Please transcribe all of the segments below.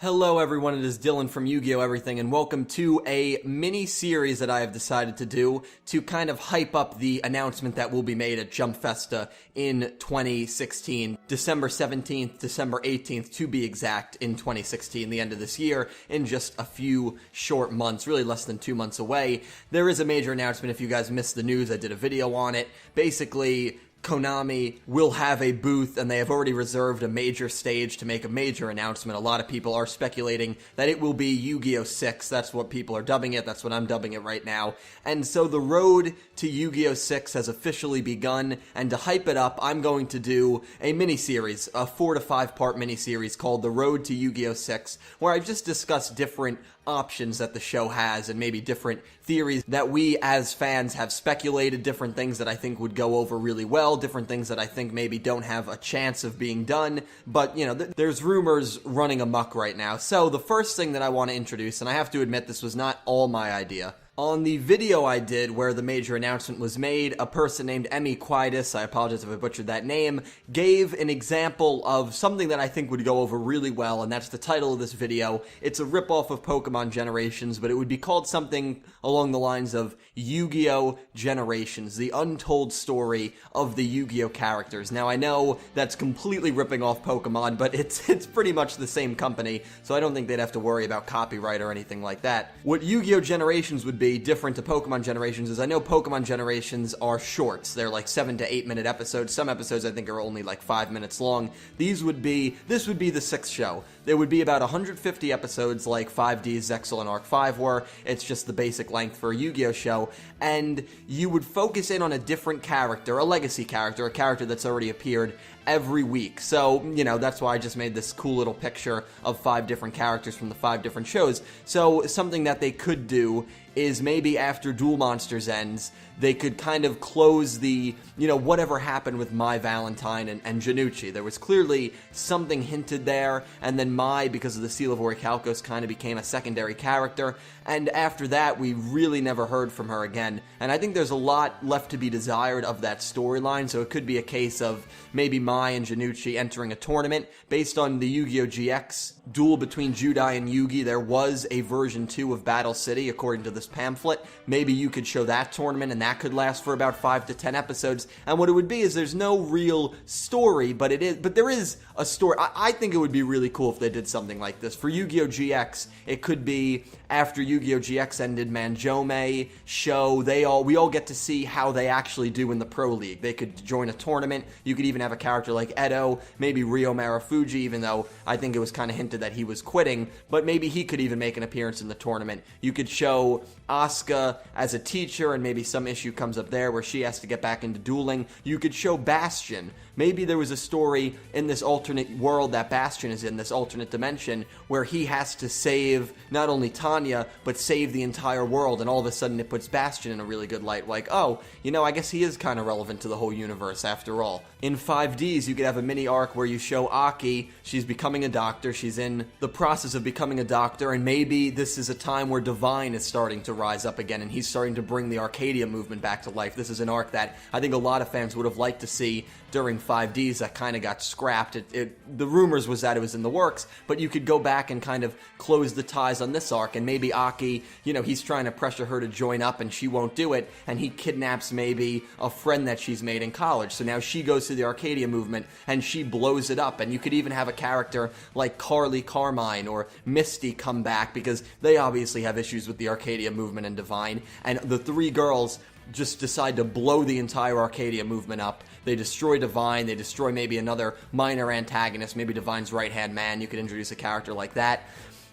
Hello everyone, it is Dylan from Yu-Gi-Oh! Everything, and welcome to a mini-series that I have decided to do to kind of hype up the announcement that will be made at Jump Festa in 2016. December 17th, December 18th, to be exact, in 2016, the end of this year, in just a few short months, really less than 2 months away. There is a major announcement. If you guys missed the news, I did a video on it. Basically, Konami will have a booth, and they have already reserved a major stage to make a major announcement. A lot of people are speculating that it will be Yu-Gi-Oh! 6. That's what people are dubbing it. That's what I'm dubbing it right now. And so the road to Yu-Gi-Oh! 6 has officially begun, and to hype it up, I'm going to do a mini-series, a 4 to 5 part mini-series called The Road to Yu-Gi-Oh! 6, where I just discuss different options that the show has and maybe different theories that we as fans have speculated, different things that I think would go over really well, different things that I think maybe don't have a chance of being done, but you know, there's rumors running amok right now. So the first thing that I want to introduce, and I have to admit this was not all my idea. On the video I did where the major announcement was made, a person named Emmy Quietus, I apologize if I butchered that name, gave an example of something that I think would go over really well, and that's the title of this video. It's a ripoff of Pokemon Generations, but it would be called something along the lines of Yu-Gi-Oh! Generations, the untold story of the Yu-Gi-Oh! Characters. Now, I know that's completely ripping off Pokemon, but it's pretty much the same company, so I don't think they'd have to worry about copyright or anything like that. What Yu-Gi-Oh! Generations would be different to Pokemon Generations is I know Pokemon Generations are shorts. They're like 7 to 8 minute episodes. Some episodes I think are only like 5 minutes long. This would be the 6th show. There would be about 150 episodes like 5D's Zexal and Arc 5 were. It's just the basic length for a Yu-Gi-Oh! Show. And you would focus in on a different character, a legacy character, a character that's already appeared every week. So, you know, that's why I just made this cool little picture of 5 different characters from the 5 different shows. So, something that they could do is maybe after Duel Monsters ends, they could kind of close the, you know, whatever happened with Mai Valentine and Janucci. There was clearly something hinted there, and then Mai, because of the Seal of Orichalcos, kind of became a secondary character, and after that, we really never heard from her again. And I think there's a lot left to be desired of that storyline, so it could be a case of maybe Mai and Janucci entering a tournament. Based on the Yu-Gi-Oh! GX duel between Judai and Yugi, there was a version 2 of Battle City, according to this pamphlet. Maybe you could show that tournament, and that could last for about 5 to 10 episodes. And what it would be is there's no real story, but there is a story. I think it would be really cool if they did something like this. For Yu-Gi-Oh! GX, it could be after Yu-Gi-Oh! GX ended Manjome show, we all get to see how they actually do in the Pro League. They could join a tournament. You could even have a character like Edo, maybe Ryo Marufuji, even though I think it was kind of hinted that he was quitting, but maybe he could even make an appearance in the tournament. You could show Asuka as a teacher, and maybe some issue comes up there where she has to get back into dueling. You could show Bastion. Maybe there was a story in this alternate world that Bastion is in, this alternate dimension, where he has to save not only Tanya, but save the entire world, and all of a sudden it puts Bastion in a really good light, like, oh, you know, I guess he is kind of relevant to the whole universe after all. In 5Ds, you could have a mini arc where you show Aki, she's becoming a doctor, she's in the process of becoming a doctor, and maybe this is a time where Divine is starting to rise up again, and he's starting to bring the Arcadia movement back to life. This is an arc that I think a lot of fans would have liked to see during 5Ds that kind of got scrapped. The rumors was that it was in the works, but you could go back and kind of close the ties on this arc, and maybe Aki, you know, he's trying to pressure her to join up, and she won't do it, and he kidnaps maybe a friend that she's made in college, so now she goes to the Arcadia movement, and she blows it up, and you could even have a character like Carly Carmine or Misty come back, because they obviously have issues with the Arcadia movement and Divine, and the 3 girls just decide to blow the entire Arcadia movement up. They destroy Divine, they destroy maybe another minor antagonist, maybe Divine's right-hand man. You could introduce a character like that.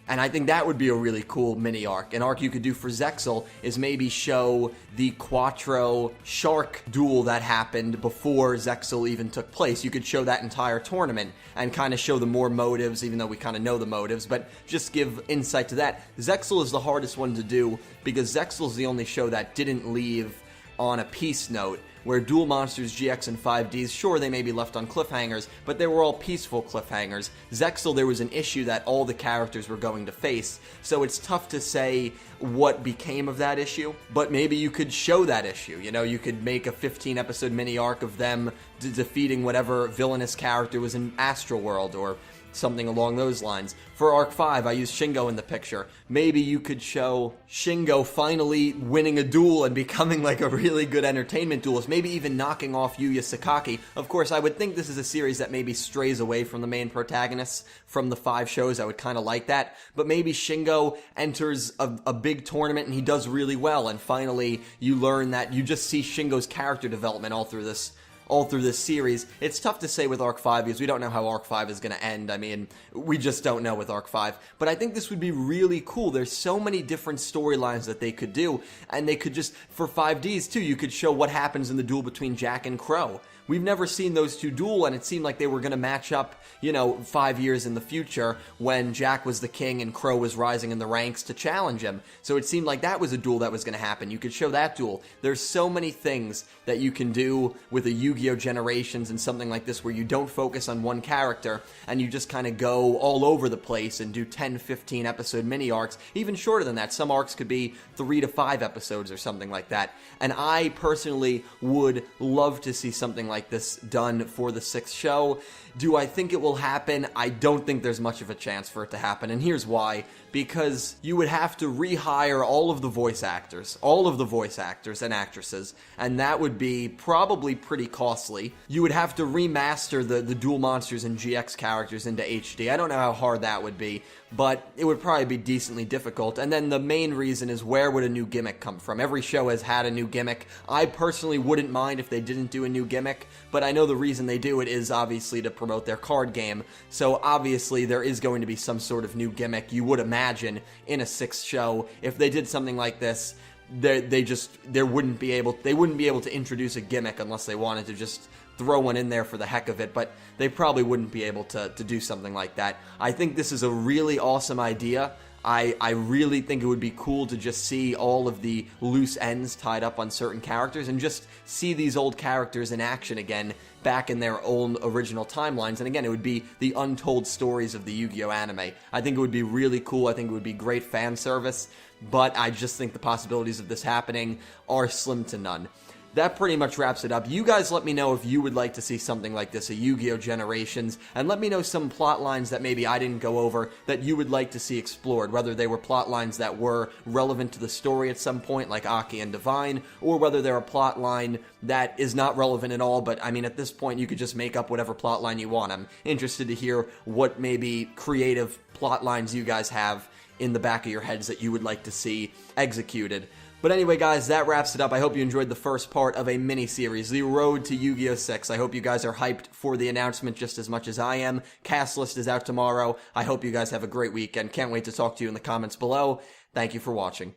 And I think that would be a really cool mini arc. An arc you could do for Zexal is maybe show the Quattro Shark duel that happened before Zexal even took place. You could show that entire tournament and kind of show the more motives, even though we kind of know the motives, but just give insight to that. Zexal is the hardest one to do because Zexal is the only show that didn't leave on a peace note, where Duel Monsters GX and 5Ds, sure, they may be left on cliffhangers, but they were all peaceful cliffhangers. Zexal, there was an issue that all the characters were going to face, so it's tough to say what became of that issue, but maybe you could show that issue. You know, you could make a 15-episode mini-arc of them defeating whatever villainous character was in Astral World, or something along those lines. For Arc 5, I used Shingo in the picture. Maybe you could show Shingo finally winning a duel and becoming like a really good entertainment duelist, maybe even knocking off Yuya Sakaki. Of course, I would think this is a series that maybe strays away from the main protagonists from the 5 shows. I would kind of like that. But maybe Shingo enters a big tournament and he does really well, and finally you learn that you just see Shingo's character development all through this series. It's tough to say with Arc 5 because we don't know how Arc 5 is going to end. I mean, we just don't know with Arc 5. But I think this would be really cool. There's so many different storylines that they could do, and they could just, for 5Ds too, you could show what happens in the duel between Jack and Crow. We've never seen those two duel, and it seemed like they were going to match up, 5 years in the future when Jack was the king and Crow was rising in the ranks to challenge him. So it seemed like that was a duel that was going to happen. You could show that duel. There's so many things that you can do with a Yu-Gi-Oh! Generations and something like this where you don't focus on one character and you just kind of go all over the place and do 10, 15 episode mini arcs, even shorter than that. Some arcs could be 3 to 5 episodes or something like that. And I personally would love to see something like this done for the 6th show. Do I think it will happen? I don't think there's much of a chance for it to happen, and here's why. Because you would have to rehire all of the voice actors and actresses, and that would be probably pretty costly. You would have to remaster the Duel Monsters and GX characters into HD. I don't know how hard that would be, but it would probably be decently difficult. And then the main reason is, where would a new gimmick come from? Every show has had a new gimmick. I personally wouldn't mind if they didn't do a new gimmick, but I know the reason they do it is obviously to promote their card game. So obviously there is going to be some sort of new gimmick, you would imagine, in a 6th show. If they did something like this, they wouldn't be able to introduce a gimmick unless they wanted to just throw one in there for the heck of it, but they probably wouldn't be able to do something like that. I think this is a really awesome idea. I really think it would be cool to just see all of the loose ends tied up on certain characters and just see these old characters in action again, back in their own original timelines. And again, it would be the untold stories of the Yu-Gi-Oh! Anime. I think it would be really cool. I think it would be great fan service, but I just think the possibilities of this happening are slim to none. That pretty much wraps it up. You guys let me know if you would like to see something like this, a Yu-Gi-Oh! Generations, and let me know some plot lines that maybe I didn't go over that you would like to see explored, whether they were plot lines that were relevant to the story at some point, like Aki and Divine, or whether they're a plot line that is not relevant at all, but I mean, at this point, you could just make up whatever plot line you want. I'm interested to hear what maybe creative plot lines you guys have in the back of your heads that you would like to see executed. But anyway, guys, that wraps it up. I hope you enjoyed the first part of a mini-series, The Road to Yu-Gi-Oh! 6. I hope you guys are hyped for the announcement just as much as I am. Cast list is out tomorrow. I hope you guys have a great weekend. Can't wait to talk to you in the comments below. Thank you for watching.